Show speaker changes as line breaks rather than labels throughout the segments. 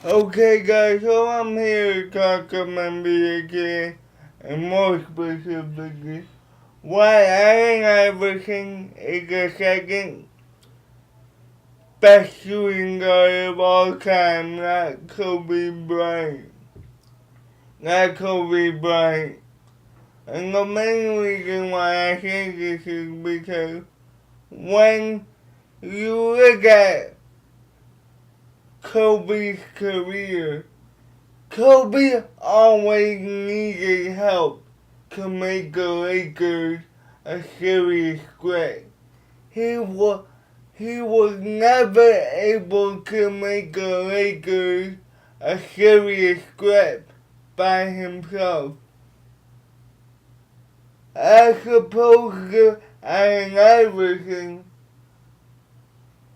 Okay guys, so I'm here to talk about NBA and more specifically why Allen Iverson is the second best shooting guard of all time, not Kobe Bryant. Not Kobe Bryant. And the main reason why I say this is because when you look at Kobe's career, Kobe always needed help to make the Lakers a serious threat. He was never able to make the Lakers a serious threat by himself. As opposed to Allen Iverson,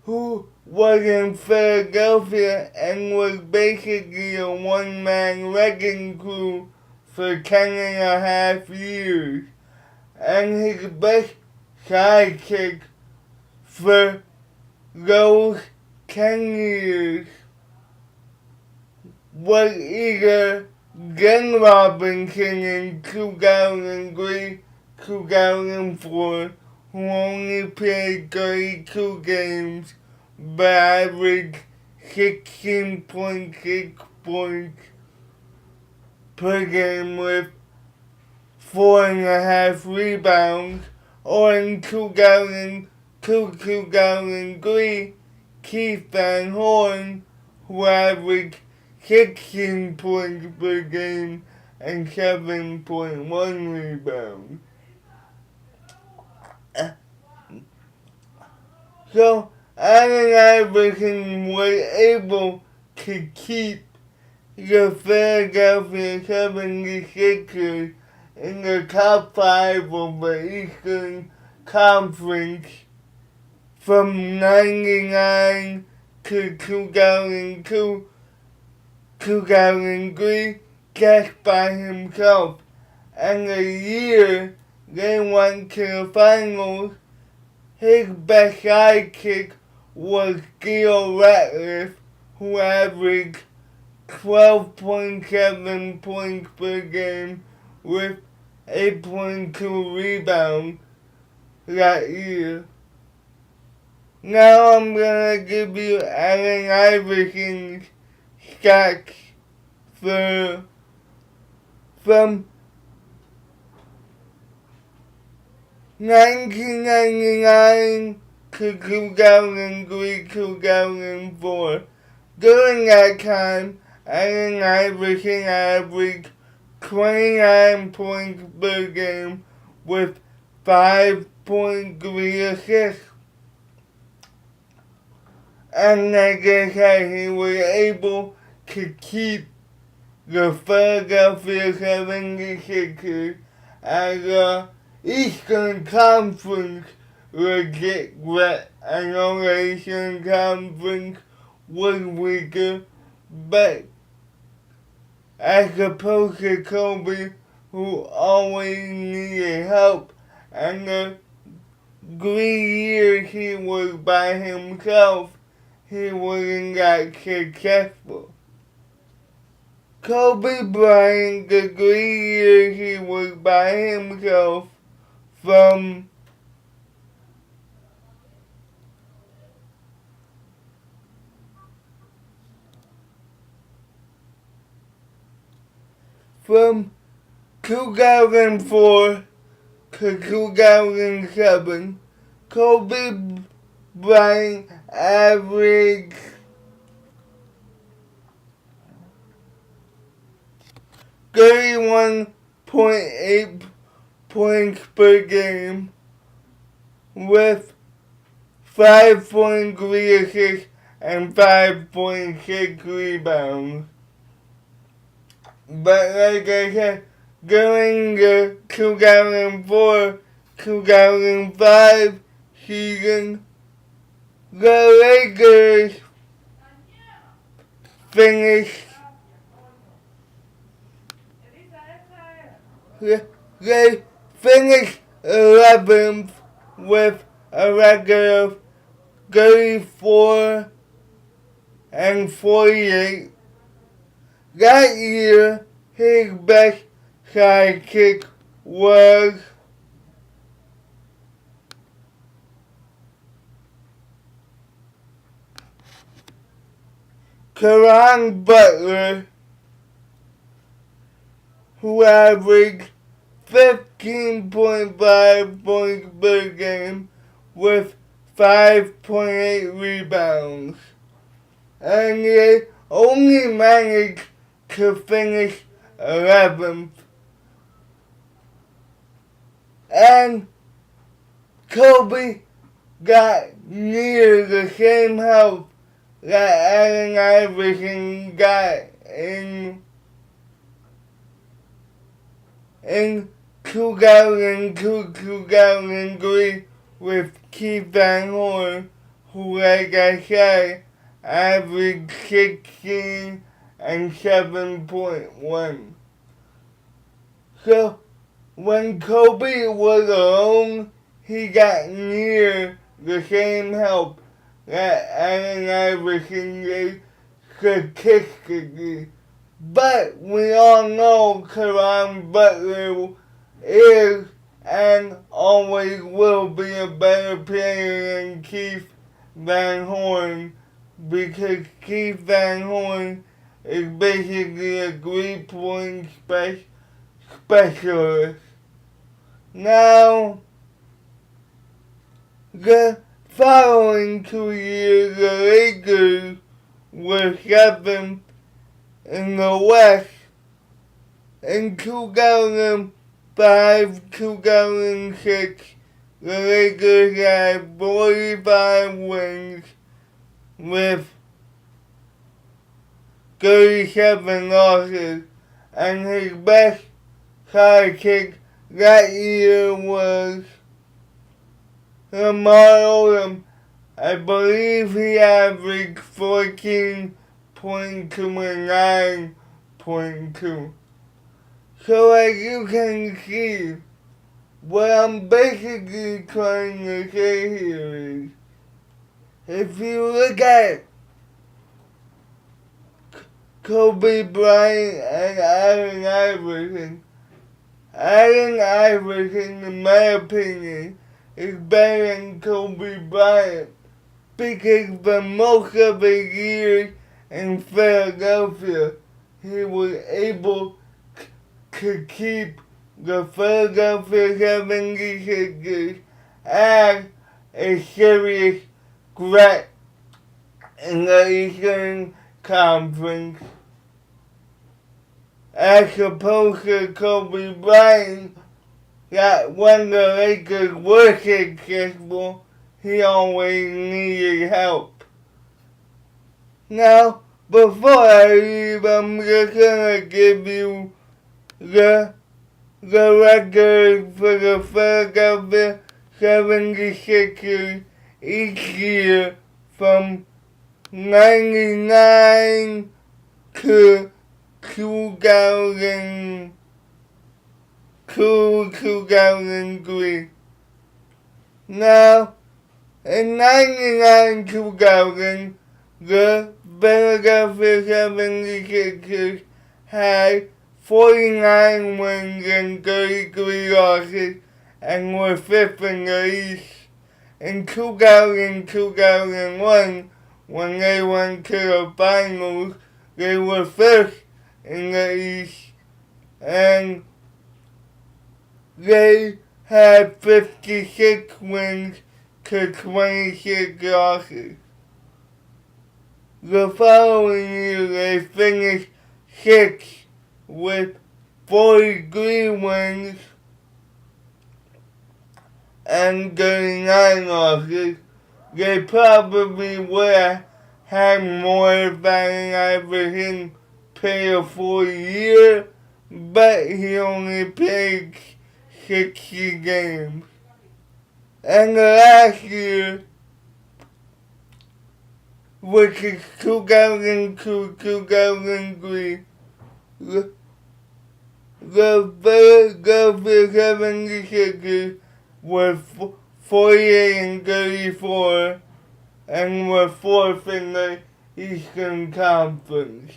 who was in Philadelphia and was basically a one-man wrecking crew for 10.5 years. And his best sidekick for those 10 years was either Glenn Robinson in 2003, 2004, who only played 32 games but averaged 16.6 points per game with 4.5 rebounds, or in 2002-2003, Keith Van Horn, who averaged 16 points per game and 7.1 rebounds. So, Allen Iverson was able to keep the Philadelphia 76ers in the top 5 of the Eastern Conference from 99 to 2002, 2003 just by himself. And the year they went to the finals, his best sidekick was Theo Ratliff, who averaged 12.7 points per game with 8.2 rebounds that year. Now I'm gonna give you Allen Iverson's stats from 1999 to 2003-2004. During that time, Allen Iverson averaged 29 points per game with 5.3 assists. And like I said, he was able to keep the Philadelphia 76ers as the Eastern Conference legit threat. I know the Eastern Conference was weaker, but as opposed to Kobe, who always needed help, and the 3 years he was by himself, he wasn't that successful. Kobe Bryant, the 3 years he was by himself, from from 2004 to 2007, Kobe Bryant averaged 31.8 points per game with 5.3 assists and 5.6 rebounds. But like I said, during the 2004-2005 season, the Lakers finished they finished 11th with a record of 34 and 48 That year, his best sidekick was Karan Butler, who averaged 15.5 points per game with 5.8 rebounds, and they only managed to finish 11th. And Kobe got near the same health that Allen Iverson got in 2002-2003 with Keith Van Horn, who, like I said, averaged 16 and 7.1. So when Kobe was alone, he got near the same help that Allen Iverson did statistically. But we all know Karan Butler is and always will be a better player than Keith Van Horn, because Keith Van Horn is basically a 3-point specialist. Now, the following 2 years, the Lakers were 7th in the West. In 2005-2006, the Lakers had 45 wins with 37 losses, and his best sidekick that year was Lamar Odom. I believe he averaged 14.2 and 9.2. So as you can see, what I'm basically trying to say here is, if you look at Kobe Bryant and Allen Iverson, in my opinion, is better than Kobe Bryant, because for most of his years in Philadelphia, he was able to keep the Philadelphia 76ers as a serious threat in the Eastern Conference, as opposed to Kobe Bryant, that when the Lakers were successful, he always needed help. Now, before I leave, I'm just gonna give you the record for the Philadelphia 76ers each year from 99 to 2003. Now, in 99-2000, the Philadelphia 76ers had 49 wins and 33 losses and were 5th in the East. In 2000-2001, when they went to the finals, they were 5th in the East, and they had 56 wins to 26 losses. The following year, they finished 6th with 43 wins and 39 losses. They probably would have had more if Allen Iverson played a full year, but he only played 60 games. And the last year, which is 2002-2003, the Philadelphia 76ers were 48-34 and were 4th in the Eastern Conference.